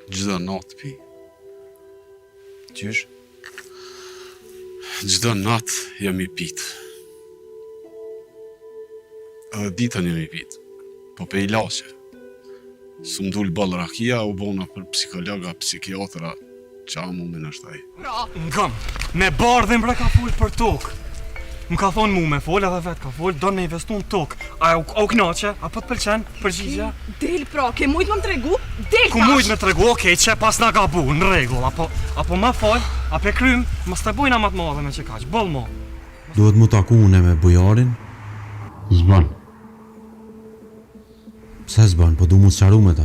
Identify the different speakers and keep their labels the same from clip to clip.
Speaker 1: Çdo natë pi.
Speaker 2: Qysh?
Speaker 1: Çdo natë jam i pit. Edhe ditën jam i pit. Po pe ilaçe. S'm dul ball rakia, u bona për psikologa, psikiatra, qa mu me nështë ai.
Speaker 3: Ngëm, me bardhin pra ka full për tokë. Më ka thonë mu me fol, edhe vetë ka fol, do me investu në tokë. A u knaqe, apo të pëlqen, përgjigja?
Speaker 4: Del pra, ke mujt më tregu? Del
Speaker 3: Ku mujt me tregu, okej, që pas na ka bu, në regull, apo ma fol, apo e krym, mos të bujna ma të madhe me që kaq, boll mo.
Speaker 5: Duhet mu taku une me bujarin?
Speaker 1: Zban.
Speaker 5: Pse zban, po du mu sqaru me ta?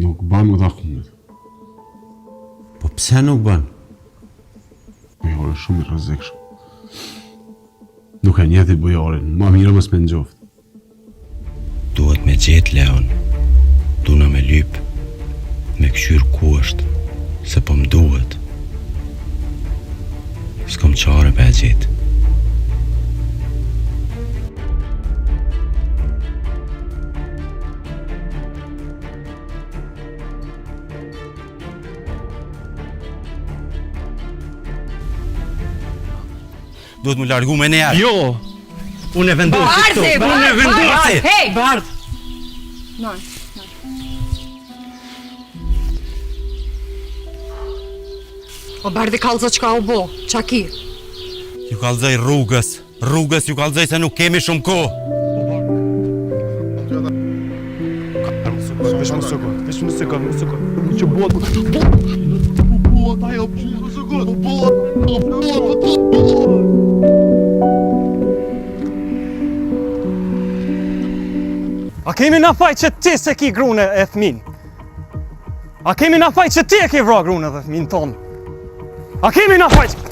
Speaker 1: Nuk ban më taku me ta.
Speaker 5: Po pse nuk ban?
Speaker 1: Bujari shumë i rrezikshëm. Nuk e njeh ti bujarin, ma mirë mos me njoft.
Speaker 2: Duhet me gjet Leon. Duna me lyp. Me kqyr ku është. Se po m'duhet. S'kom qare pe e gjet. Duhet mu largu me ne
Speaker 3: Jo! Unë e vendos
Speaker 4: Bardhe,
Speaker 3: Unë e vendos
Speaker 4: Hey!
Speaker 3: Bardh!
Speaker 4: Non. O Bardhi kallëzo çka u bo, qa ki?
Speaker 2: Ju kallëzoj rrugës. Rrugës ju kallëzoj se nuk kemi shumë kohë.
Speaker 3: Vesh më sekund. Që bot. A kemi na fajt që ti se ki grune e fmin? A kemi na fajt që ti e ki vra grune dhe fmin ton? A kemi na fajt?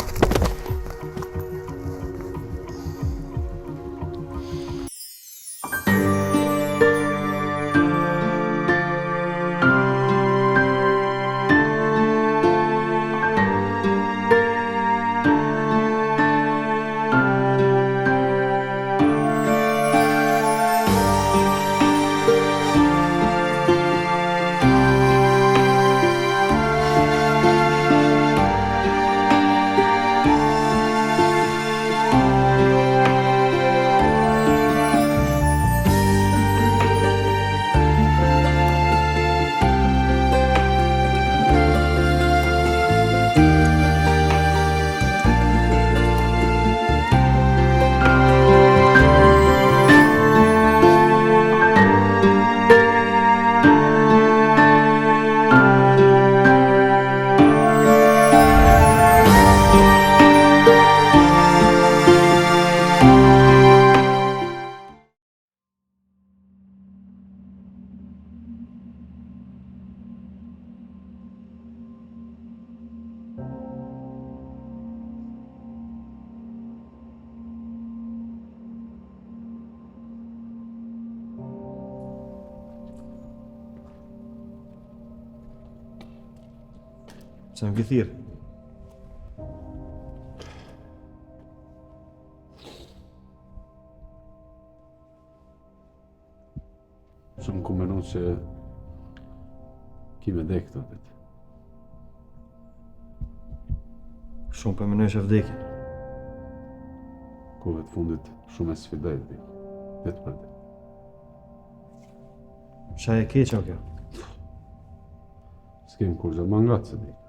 Speaker 3: Se më këthirë.
Speaker 1: Shumë ku menon që ki me dek të apet.
Speaker 3: Shumë për menoj që vdekin.
Speaker 1: Kove të fundit shumë e sfidaj të dik. Vetë për dek.
Speaker 3: Shaj e keqa kjo.
Speaker 1: S'kem kur gjë mangat se dik.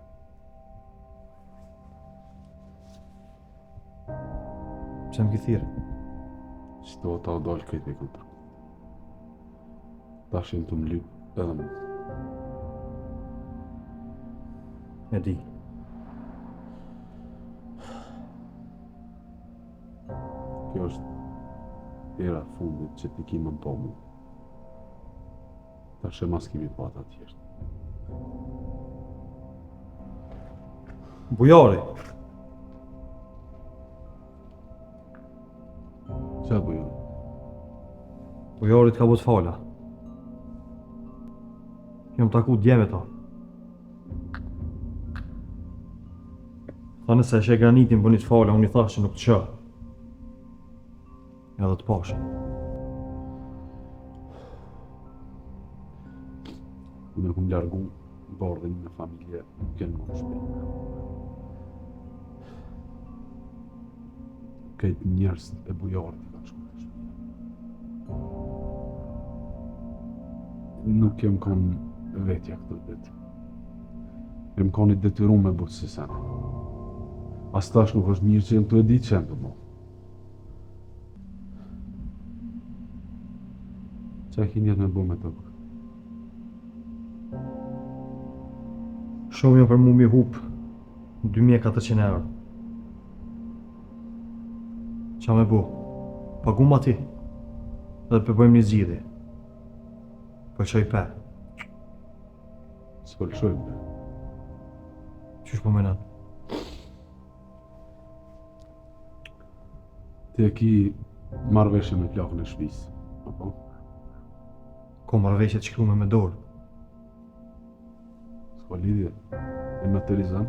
Speaker 3: Se më këthirë.
Speaker 1: Që do ta o dalë këtë e këtër. Tashin të më lyp edhe më.
Speaker 3: E di.
Speaker 1: Kjo është era fundit që ti ki më po mu. Tash e mas kemi pata tjeshtë.
Speaker 3: Bujari.
Speaker 1: Qa bujon?
Speaker 3: Bujarit ka bët fala. Jam taku djeme ta. Tha nëse e granitin për një të fala, unë i thash që nuk të që. Edhe të pashë.
Speaker 1: Unë e kum largu bordhin me familje nuk janë më shpejt. Këtë njerëz e bujarit i kanë shkuar të shtëpia. Nuk jem kanë vetja këtë ditë. Jem kanë i detyruar me bëtë si sene. As tash nuk është mirë që jem të e ditë që jem të mo. Që e kini jetë me bo me të bërë?
Speaker 6: Shumë jo për mu mi hup 2400 euro. Qa me bu? Pagu ma ti dhe përbëjmë një zgjidhje. Pëlqoj pe.
Speaker 1: S'pëlqojmë be.
Speaker 6: Qysh po menon?
Speaker 1: Ti e ki marrëveshje me plakën e shtëpisë, apo?
Speaker 6: Ko marrëveshje të shkrume me dorë.
Speaker 1: S'ka lidhje. E notarizon.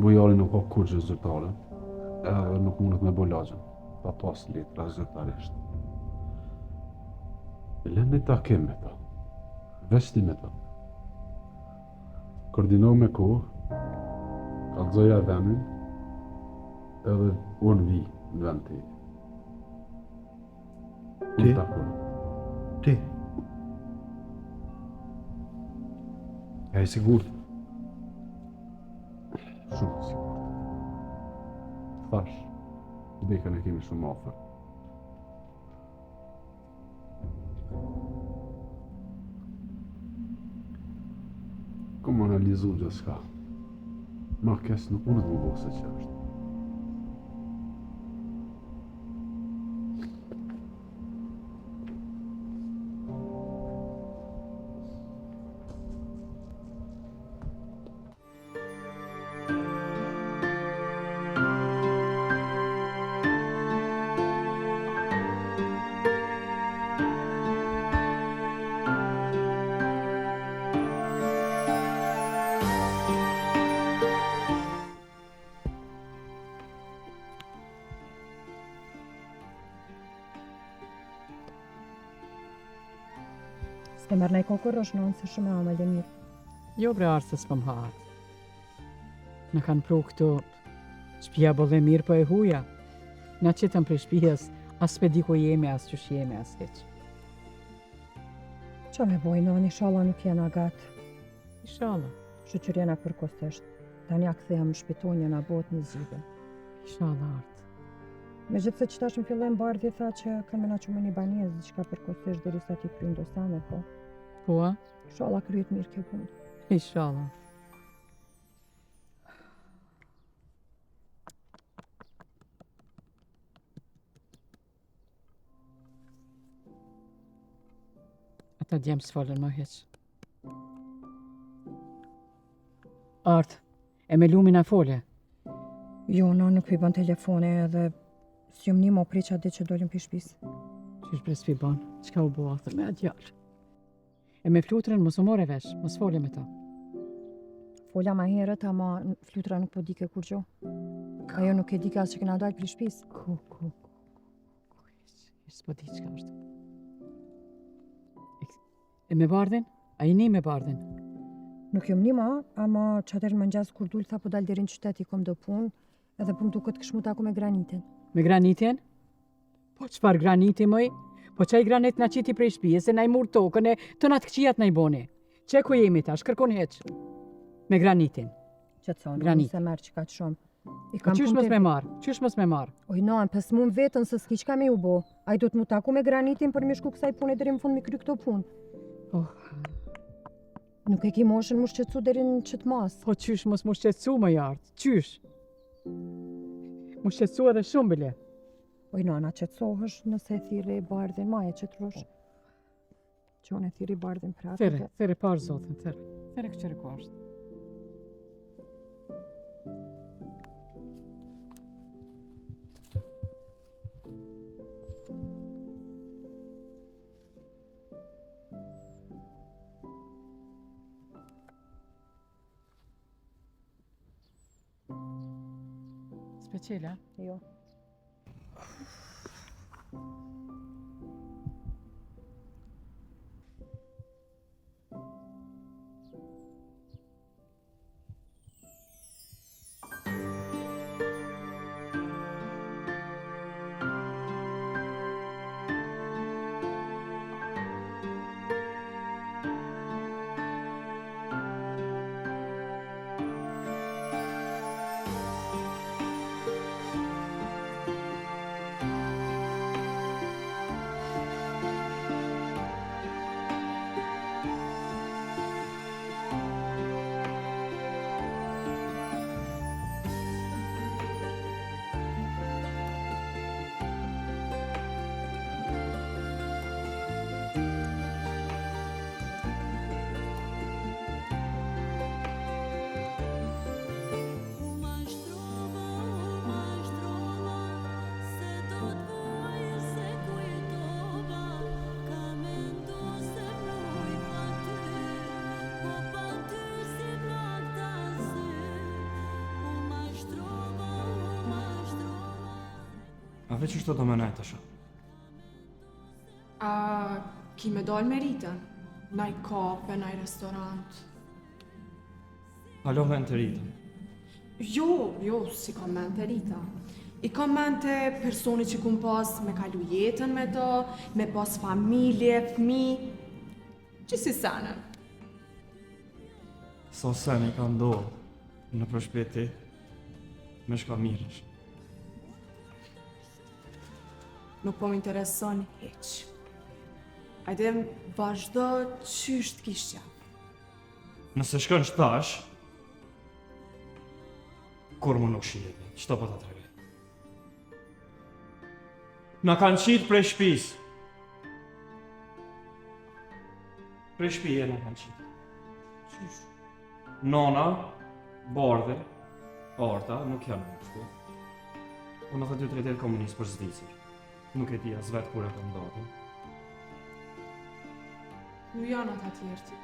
Speaker 1: Bujari nuk ka kurrë zyrtare. Edhe nuk mundet me bo lagjën. Pa pas letra zyrtarisht. E lënë ta kemë me ta. Vesti me ta. Koordino me kohë. Kallëzoja vendin. Edhe unë vi në vend të i.
Speaker 6: Ti?
Speaker 1: Unë takoj.
Speaker 6: Ti? Ja i sigurt?
Speaker 1: Shumë sigurt. Thash, dekën e kemi shumë afër. Kom analizu gjithçka. Ma kes nuk mundet më bëse që është.
Speaker 4: S'ke merr nej kokorosh në se shumë e amel e mirë.
Speaker 7: Jo bre arse s'pëm hatë. Në kanë pru këtu, shpia bëllë mirë po e huja. Na qitëm për shpijës, as s'pe di ku jemi, as qysh jemi, as heq.
Speaker 4: Qa me boj, non, inshallah nuk jena gatë.
Speaker 7: Inshallah,
Speaker 4: Shoqëria na përkosesht. Tani ja kthehem në shpitonjë na bot një zgjidhje.
Speaker 7: inshallah artë.
Speaker 4: Megjithëse që tash në fillim bardhi tha që kanë me na qumë një banjez diçka përkohësisht derisa ti kryen dosane, po
Speaker 7: Po, a?
Speaker 4: inshallah kryet mirë kjo punë.
Speaker 7: Inshallah. Ata djemë s'falën më heq. Artë, e me lumin a fole.
Speaker 4: Jo, no, nuk pi bën telefone edhe s'jom një mo priqa ditë që dolim pi shtëpisë.
Speaker 7: Qysh bre s'pi ban, qka u bo atë me adjarë. E me flutrën mos u more vesh, mos fole me ta.
Speaker 4: Fola ma herët, ama flutra nuk po dike kur gjo. Ajo nuk e dike as që kena dalë pi shtëpisë.
Speaker 7: Ku, s'po di qka është. E me bardhin? A i ni me bardhin?
Speaker 4: Nuk jom një ma, ama qatër në mëngjas kur dul tha po dal deri në qytet i kom do punë, edhe po më duket këshmu taku me granitin.
Speaker 7: Me granitin? Po qfar graniti mëj? Po qaj granit na qiti prej shpijës, e na i mur tokën e të na të këqijat na i boni. Qe ku jemi tash, kërkon heq? Me granitin.
Speaker 4: Qetson,
Speaker 7: Granit.
Speaker 4: unë se merr që ka të shumë. I
Speaker 7: Po qysh
Speaker 4: punë
Speaker 7: mos
Speaker 4: te-
Speaker 7: me marë? Qysh mos me marë?
Speaker 4: Oj, non, pes mun vetën se s'ki qka me u bo. Ai do të mu taku me granitin për mi shku kësaj pune deri në fund mi kry këto punë.
Speaker 7: Oh,
Speaker 4: Nuk e ki moshën mu shqetsu deri në qëtë mas.
Speaker 7: po qysh mos mu shqetsu më jartë? Qysh? Mu shqetsu edhe shumë bile.
Speaker 4: Oj, nana, qetsohësh nëse e thiri bardhin, ma e qetrush. Që unë e thiri bardhin pra.
Speaker 7: There parë zotin, there. There këqëre ku është. Speqela?
Speaker 4: Jo.
Speaker 8: A veç është të do me najtë të shumë?
Speaker 9: A ki me dal me Ritën? Naj kafe, naj restorant?
Speaker 8: Alo vend të rritën.
Speaker 9: Jo, si kam men të Rita. I kam men të personi që kum pas me kalu jetën me to, me pas familje, fmi, që si sene.
Speaker 8: So sen i ka ndohë në përshpeti, me shka mirësh.
Speaker 9: Nuk po m'intereson heq. Hajde vazhdo qysht kishtja.
Speaker 8: Nëse shkën shtash, kur më nuk shihemi, qëto po të tregoj? Na kanë qitë prej shpis. Prej shpije na kanë qitë. Qysh? Nona, bardhe, orta, nuk janë në kështu. Unë dhe 2-3 del komunist për zdisër. Nuk e di as vetë kur e të ndodhin.
Speaker 9: Ju janë ata tjertë.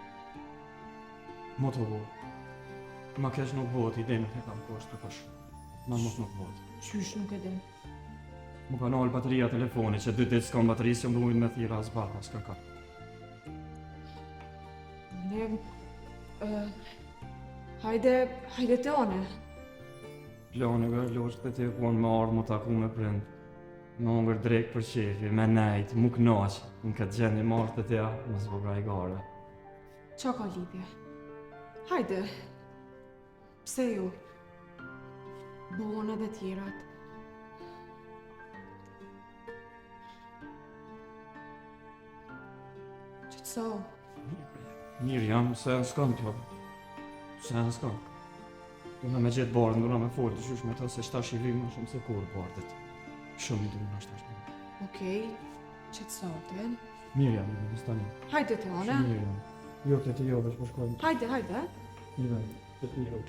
Speaker 8: Mo të vo. Ma kesh nuk vot, i denit e kam poshtë të pësh. Ma mos nuk vot.
Speaker 9: Qysh nuk e din.
Speaker 8: Më ka nalë bateria telefoni që 2 ditë s'kam bateri se më duhet me thira as bata, s'ka ka.
Speaker 9: Ne... hajde të one.
Speaker 8: Planeve, loqët e të kuan me ardhë më taku me prind. Më ngër drejk për qefi, me nejt, mu knaqë. Në këtë gjendi marrë të tja, më zbëgra i gare.
Speaker 9: Qa ka lidhje? Hajde. Pse ju? Buon edhe tjerat. Qëtëso?
Speaker 8: Mirë jam, se në s'kam tjo. Se në s'kam. Unë me gjithë bardën, unë me folë të qysh me ta se shtash i vimë shumë se kur bardët. Shumë i du në shtash me.
Speaker 9: Okej, qëtëso të?
Speaker 8: Mirë jam, në stani.
Speaker 9: Hajde të one.
Speaker 8: Shumë mirë jam. Jo të jo, veç po shkojmë.
Speaker 9: Hajde.
Speaker 8: I vend, të jo.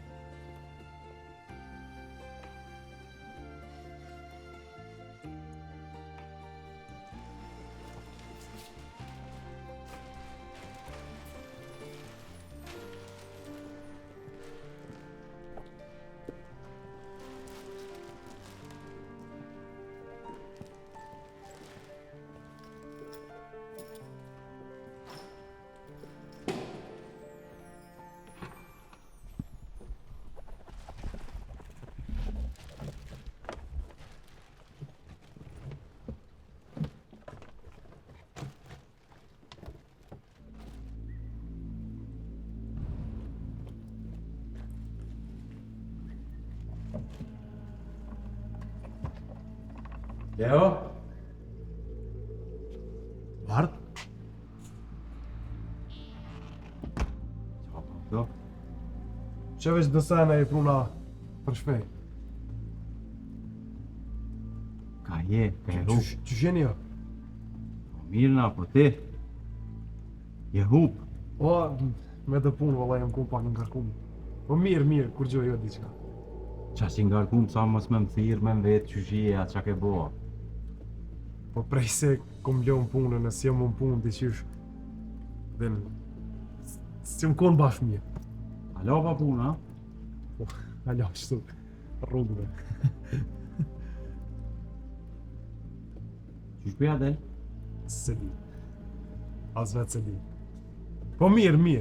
Speaker 5: Leo? Bart? Qa do?
Speaker 6: Që veç dësena i pruna për shpej.
Speaker 5: Ka je hup.
Speaker 6: Që jeni jo?
Speaker 5: Mirë na, po ti? Je hup.
Speaker 6: O, me të punë, valla jam kumë pak në ngarkumë. Po mirë, kur gjoj jo diqka.
Speaker 5: Qa si ngarkum sa mos me më thirë me më vetë që shije atë qa ke boa.
Speaker 6: Po prej se kom ljonë punën, nësë jam më punë të qysh. Dhe në... Si më konë bashkë mirë.
Speaker 5: Alo pa puna?
Speaker 6: Po, alo, qështu, rrugëve.
Speaker 5: Qysh përja del?
Speaker 6: Se di. As vetë se di. Po mirë.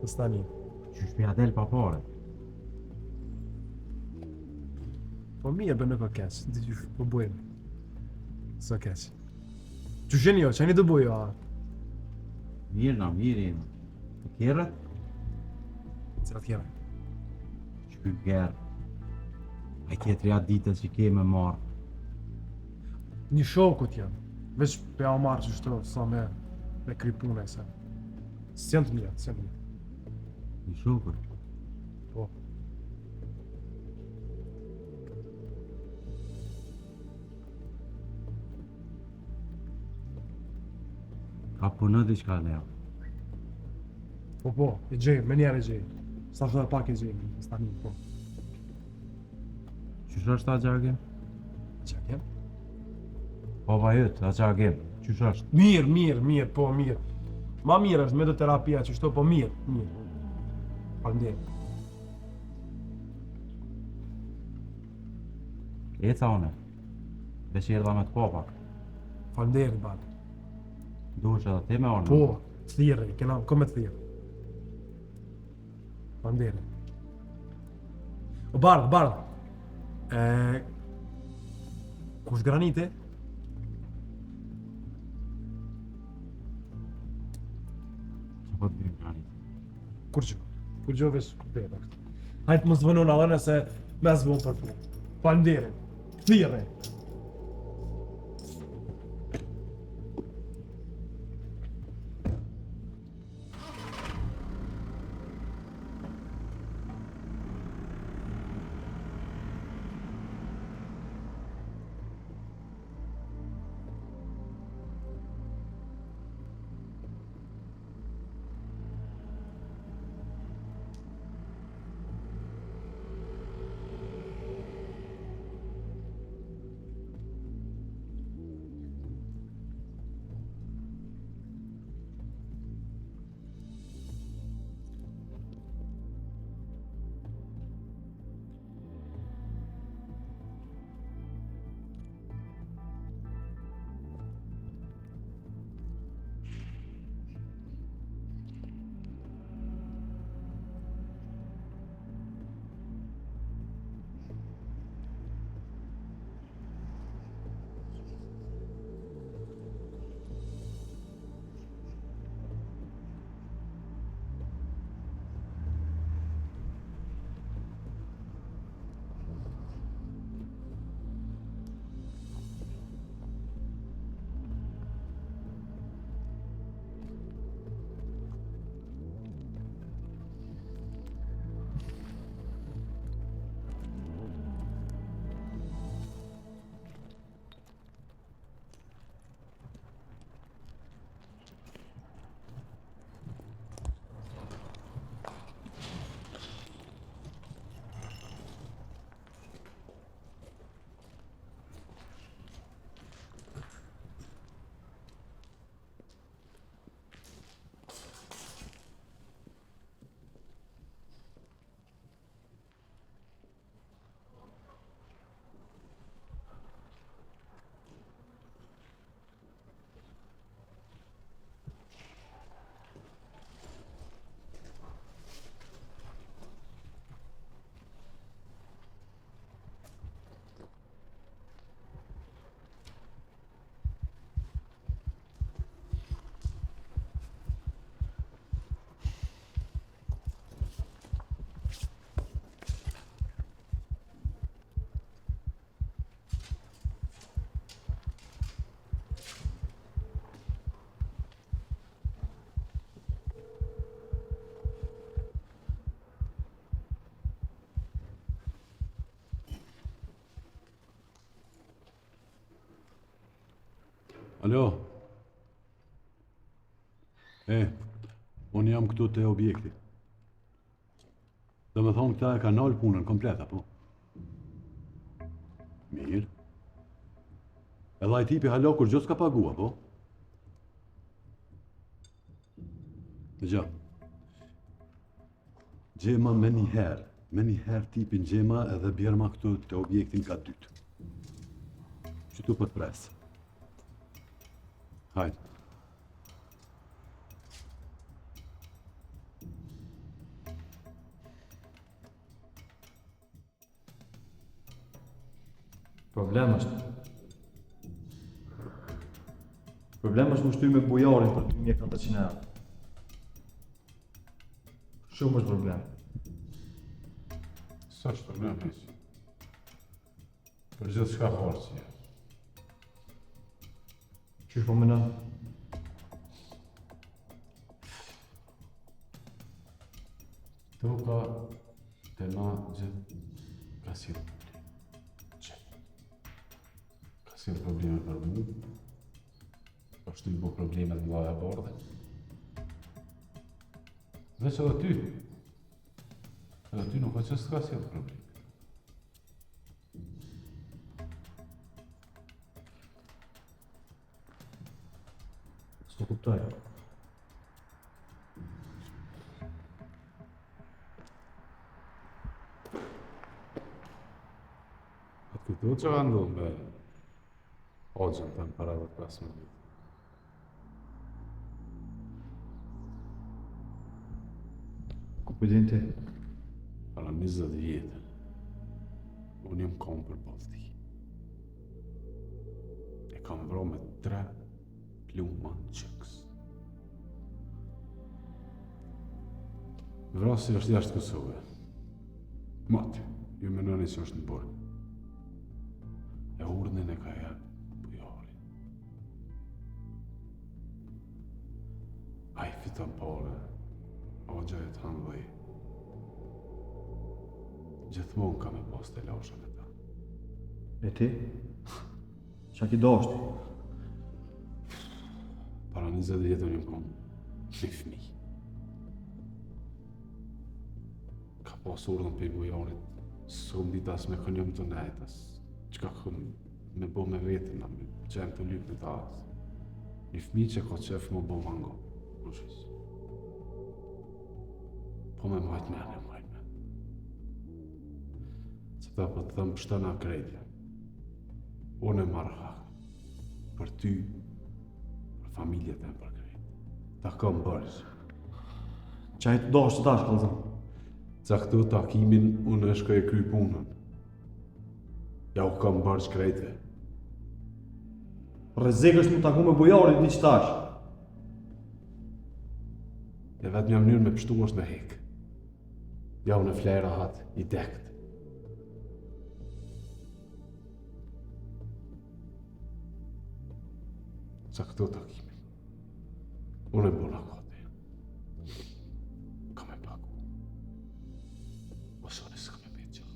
Speaker 6: Të stani.
Speaker 5: Qysh përja del pa pare?
Speaker 6: Po mirë bë nuk o keq, di qysh, po bujnë. Së keq. Qysh jeni jo, që jeni të bujo, a?
Speaker 5: Mirë na, mirë jemi. Të kjerët?
Speaker 6: Cilat kjera?
Speaker 5: Shky kjerë. A kjetëri atë ditët që ke me marë.
Speaker 6: Një shokut jam. Veç pe a marrë që shto, sa me kry punë e se. S'jën të mirë.
Speaker 5: Një shokut?
Speaker 6: Po.
Speaker 5: Ka punë diçka Leo.
Speaker 6: Po, e gjej, me njerë e gjej. Sa shdo e pak e gjej, stani, po.
Speaker 5: Qysh është a gjagim?
Speaker 6: Qa kem?
Speaker 5: Baba jëtë, a gjagim. Qysh është?
Speaker 6: Mirë, po mirë. Ma mirë është me do terapia që shto, po mirë. Faleminderit.
Speaker 5: Eca one. Dhe që erdha me të kopa.
Speaker 6: Faleminderit bardh.
Speaker 5: Duhesh edhe ti me orën.
Speaker 6: Po, thirrë, kena kom me thirrë. Faleminderit. O bardh. Kush granite?
Speaker 5: Që po të vim grani.
Speaker 6: Kur gjo vesh kupeta. Hajtë më zvënon edhe nëse me zvon për punë. Faleminderit. Thirrë.
Speaker 10: Alo? Unë jam këtu te objekti. Do me thonë këta e ka nalë punën komplet, apo? Mirë. Edhe ai tipi halo kur gjë s'ka pagu, apo? Dëgjo. Gjema me njëherë tipin gjema edhe bjerma këtu te objektin ka dytë. Qëtu për të presë. Hajde.
Speaker 11: Problem është më shty me bujarin për 2400 euro. Shumë është problem.
Speaker 10: Sa është problem, heqë? Për gjithë shka forësi.
Speaker 11: Qysh po menon?
Speaker 10: Toka të na gjithë ka silë probleme. Ka silë probleme për mu, është të bo problemet në laja bardhe. Veç edhe ty. Edhe ty nuk që s'ka silë probleme.
Speaker 11: S'po kuptoj.
Speaker 10: Atë këto që ka ndodhë me
Speaker 1: Hoxhën tëmë para 15 vite.
Speaker 11: Ku përdin ti?
Speaker 1: Para 20 vite. Unë jam kom për bolti. E kam vro me 3 pluma në qëks. Vrasi është jashtë Kosovë. Mati, ju menoni që është në borë. E urdhën e ka jep bujari. A I fiton pare, Hoxha e të hanvëj. Gjithmonë ka me pas të lasha me ta.
Speaker 11: E ti? Qa ki dashti?
Speaker 1: Para 20 vjetën ju kom një fëmij. Ka pas urdhën për I bujarit, s'kom dit as me kënjëm të nejtës, qka këm me bo me vetën, me qenë të lypë në ta atë. Një fëmij që ka qef më bo mango, rushës. Po me majtë me. Që ta po të thëmë pështëna krejtja. Unë e marrë hakë. Për ty, për familjet e për krejtë. Ta kom bërës.
Speaker 11: Qa i të dashtë të tash, kalëzëm?
Speaker 1: Ca këtu takimin, unë e shkoj e kry punën. Ja u kom bërës krejtve.
Speaker 11: Rrezik është mu taku me bujarit një që tash.
Speaker 1: E vetë një mënyrë me pështu është me hekë. Ja unë e flera hatë, I dekt. Ca këtu takimin, unë e bona kote. Ka me pagu. Osone s'ka me betë gjatë.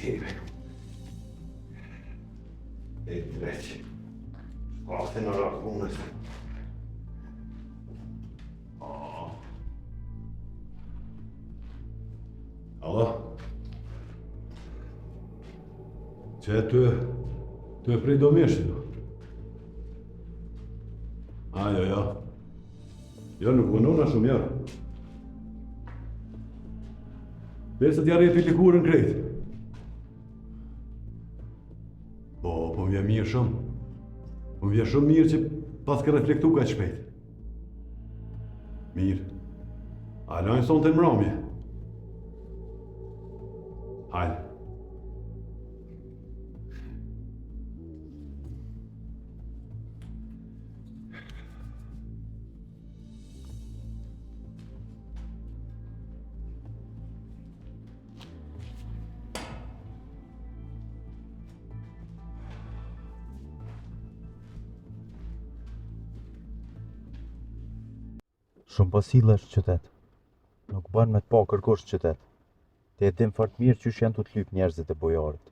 Speaker 2: Hire. E dreqë. Shpate në rakunës.
Speaker 10: Alo? Që të e prej do meshtë do? Jo. Jo, nuk vënona shumë jarë. Derisa t'ja repi likurën krejt. Po më vjen mirë shumë. Po më vjen shumë mirë që pas ke reflektu ka shpejt. Mirë. A lojnë sonte në mramje? Hajde.
Speaker 2: Shumë pasillesh qytet. Nuk bën me të pa kërkosh qytet. Ti e dim fort mirë qysh janë të lyp njerëzit e bojarit.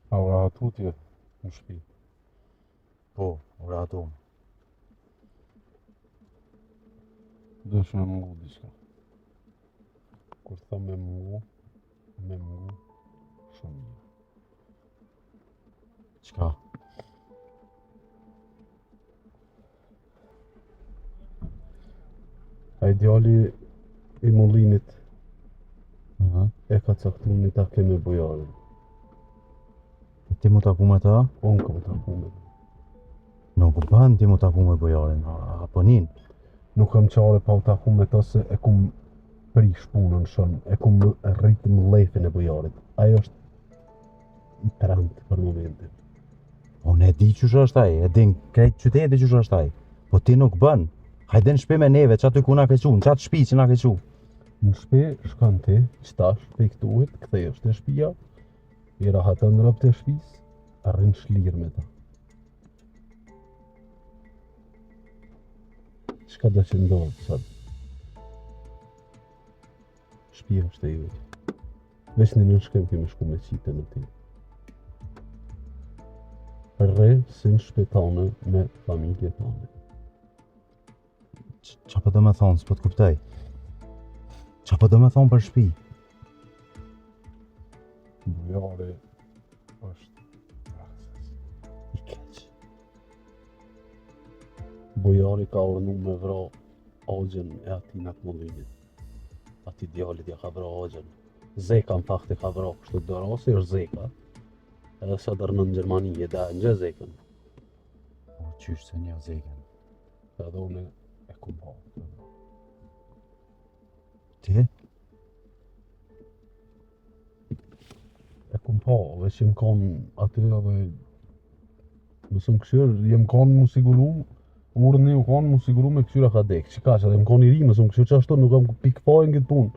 Speaker 1: A u rahatu t'je në shtëpi?
Speaker 2: Po, u rahatu.
Speaker 1: Dësh me mungu diçka. Kur thëm me mungu shumë mirë.
Speaker 2: Çka?
Speaker 1: A ideali I mullinit e ka caktu një take me bujarin.
Speaker 2: Ti mu taku me ta?
Speaker 1: Unë kam taku me ta.
Speaker 2: Nuk bën ti mu taku me bujarin, apo nin?
Speaker 1: Nuk kam qare pa u taku me ta se e kum prish punën shumë, e kum rritë më lefin e bujarit. Ajo është
Speaker 10: i prant për momentin.
Speaker 5: Unë e di qysh është ai, e din krejt qyteti qysh është ai. Po ti nuk bën. Hajde në shtëpi me neve, çaty ku na ke qu, në çat shtëpi që na ke qu.
Speaker 10: Në shtëpi shkon ti, qtash, piktuhet, kthehesh te shtëpia, i rahaton rrobat e shtëpisë, arrin shlirë me ta. Çka do që ndodh sot? Shtëpia është e jote. Veç në nënshkem kemi shku me qite në ti. Rre si në shpetane me familje tane.
Speaker 5: Qa po do me thonë, s'po t'kuptoj. Qa po do me thonë për shtëpi?
Speaker 10: Bujari është praksës. I keq. Bujari ka urnu me vra agjen e Atinat Mollinit. Ati djalit ja ka vra agjen. Zeka në fakt e ka vra kështu dorasi është Zeka. Edhe sa dërnë në Gjermani e da në gjë Zekën.
Speaker 5: Po qysh se një Zekën.
Speaker 10: Edhe une e kum pa.
Speaker 5: Ti?
Speaker 10: E kum pa, veç jem kanë aty edhe mësëm këshirë, jem kanë mu siguru, urën e u kanë mu siguru me këshyra ka dek, që ka që edhe jem kanë i ri, mësëm këshirë që ashtu nuk kam pikfajnë këtë punë.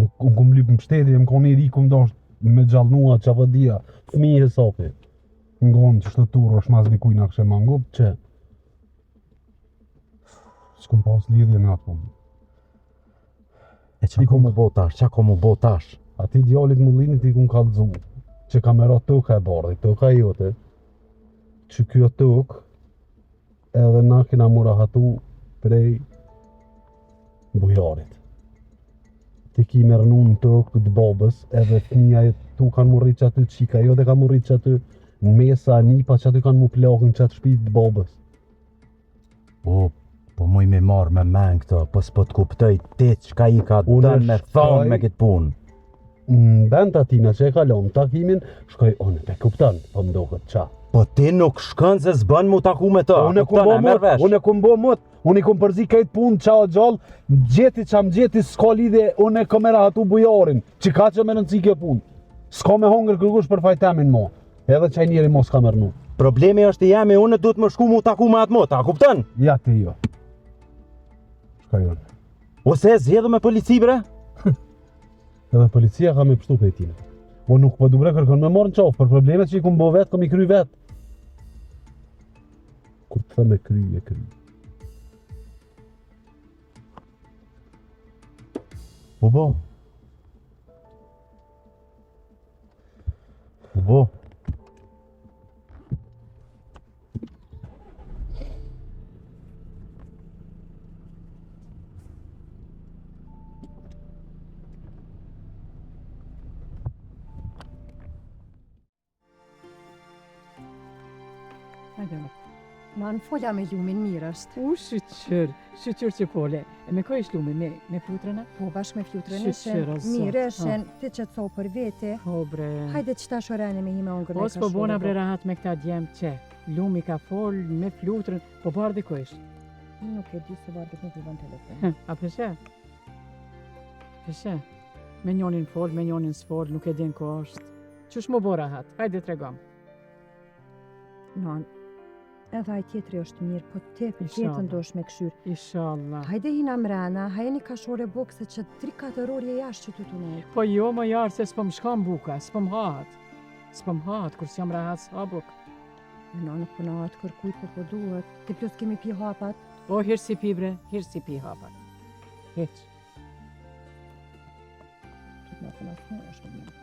Speaker 10: Nuk kom lypë më shteti, jem kanë i ri, kom dasht me gjallnua, qapadia, fmi e sapi. Ngonë që shtettur është mas dikuj nga kështë mangup, që s'kom pas lidhje me atë punë.
Speaker 5: E qa ko mu bo tash, qa ko mu bo tash?
Speaker 10: Ati djallit Mollinit i kun kallëzu, që ka me ra tëka e bardhi, tëka e jote, që kjo tëk, edhe na kena mu rahatu prej bujarit. Ti ki me rënu në tëk të babës, edhe fëmija e tu kanë mu rritë që aty qika, jo dhe kanë mu rritë që aty në mesa, nipa që aty kanë mu plakën që atë shpit të babës.
Speaker 5: Po muj me marrë me men këto, po s'po t'kuptoj ti qka i ka dënë me thonë me këtë punë.
Speaker 10: Në bend atina që e kalon takimin, shkoj, unë te kuptan, po mdohet qa.
Speaker 5: Po ti nuk shkën se s'bën mu taku me ta,
Speaker 10: Unë e kum bo mot, unë i kum përzi këtë punë qa o gjallë, gjeti qa më gjeti s'ka lidhe, unë e kom e rahatu bujarin, që ka që me rëndësi kjo punë. S'ka me hongër kërkush për fajtemin mo, edhe qaj njeri mo s'ka mërnu.
Speaker 5: Problemi është i jemi, unë duhet më shku mu taku me atë mota, kuptën?
Speaker 10: Ja ti jo. Shka jonë.
Speaker 5: Ose zjedhë me polici bre?
Speaker 10: Edhe policia ka me pështu për tina. O nuk po du bre kërkon me morë në qafë, për problemet që i kum bo vetë, kom i kry vetë. Kur të thë me kry, e kry.
Speaker 5: Po.
Speaker 7: Hajde më.
Speaker 4: Ma në folja me lumin mirë është.
Speaker 7: Shqyqyr që kole. E me ko ish lumi, me flutrëna?
Speaker 4: Po, bashkë me flutrën e
Speaker 7: Shqyqyr, o zot.
Speaker 4: mirë eshen, ti që të për vete.
Speaker 7: Po bre.
Speaker 4: Hajde që ta shorene me hime ongër në
Speaker 7: Os po bona bre rahat me këta djemë që. Lumi ka fol me flutrën, po bardi ko ish?
Speaker 4: Nuk e di se bardët nuk i bën telefon.
Speaker 7: A pëse? Pëse? Me njonin fol, me njonin s'fol, nuk e din ko është. Qush mu bo rahat? Hajde tregom.
Speaker 4: Non, edhe aj tjetri është mirë, po te për tjetën do është me këshyrë.
Speaker 7: Inshallah.
Speaker 4: Hajde hina mrena, hajeni kashore bukse që 3-4 orje jashtë që të tunel.
Speaker 7: Po jo më jarë se s'pëm shkam buka, s'pëm hat. S'pëm hat, kur s'jam rahat s'ha buk.
Speaker 4: No, nuk përna atë kërkujt, po duhet. Ti plus kemi pi hapat.
Speaker 7: O, hirë si pi bre, hirë si pi hapat. Heq.
Speaker 4: Këtë në përna s'në është mirë.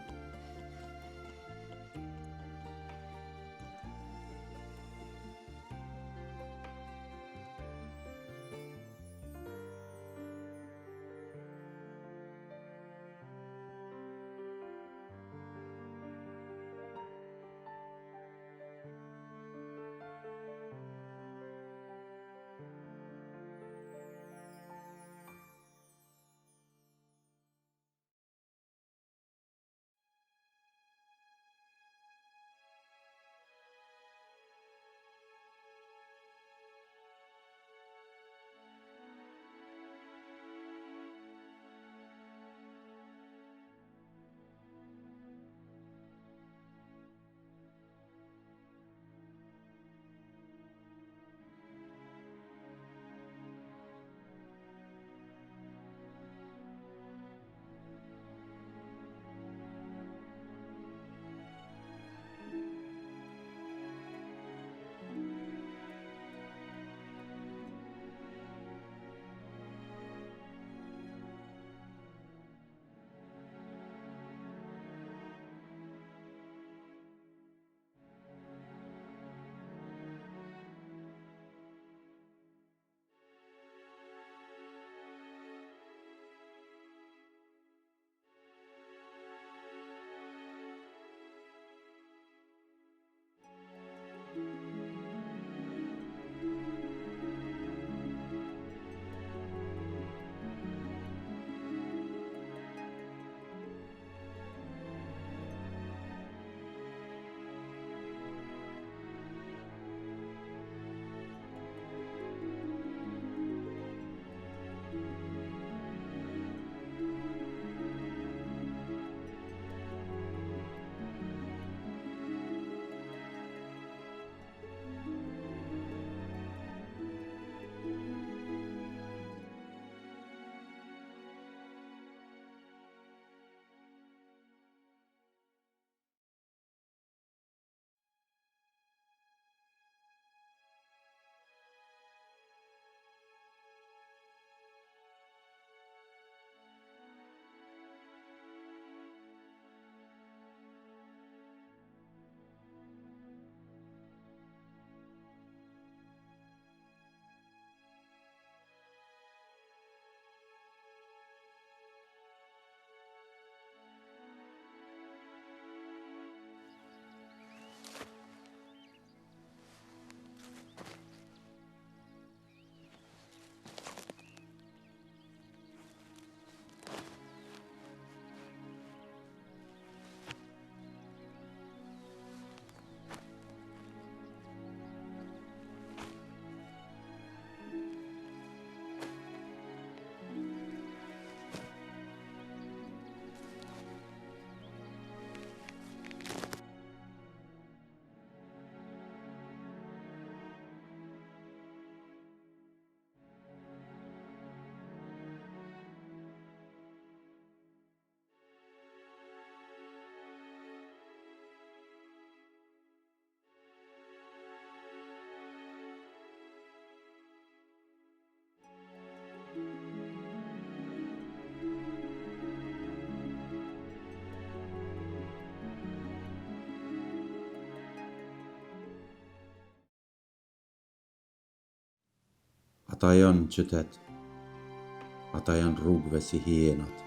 Speaker 2: Ata janë në qytet, ata janë rrugëve si hienat,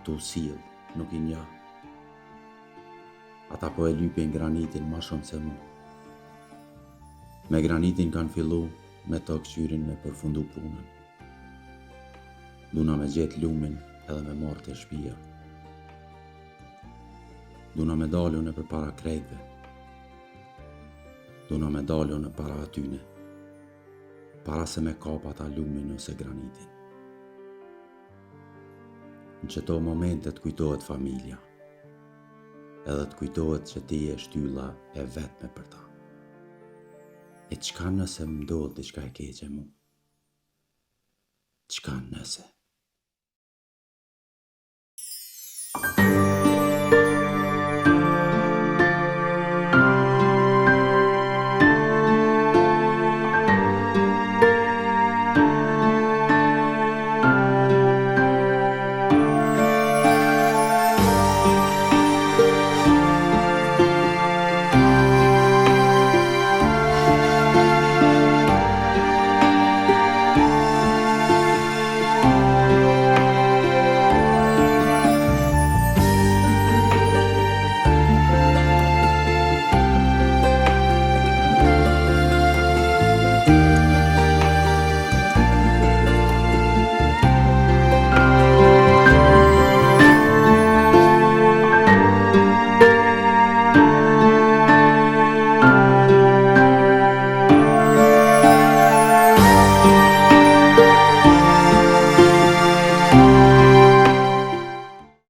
Speaker 2: tu sill, nuk i nja. Ata po e lypin granitin ma shumë se mu. Me granitin kanë fillu, me të këshyrin me përfundu punën. Duna me gjetë lumin edhe me marrë të shtëpia. Duna me dalu në për para krejtve. Duna me dalu në para atyne. Para se me kap ata lumin ose granitin. Në qëto momentet kujtohet familja. Edhe të kujtohet që ti e shtylla e vetme për ta. E qka nëse më ndodh diçka e keqe mu? Qka nëse?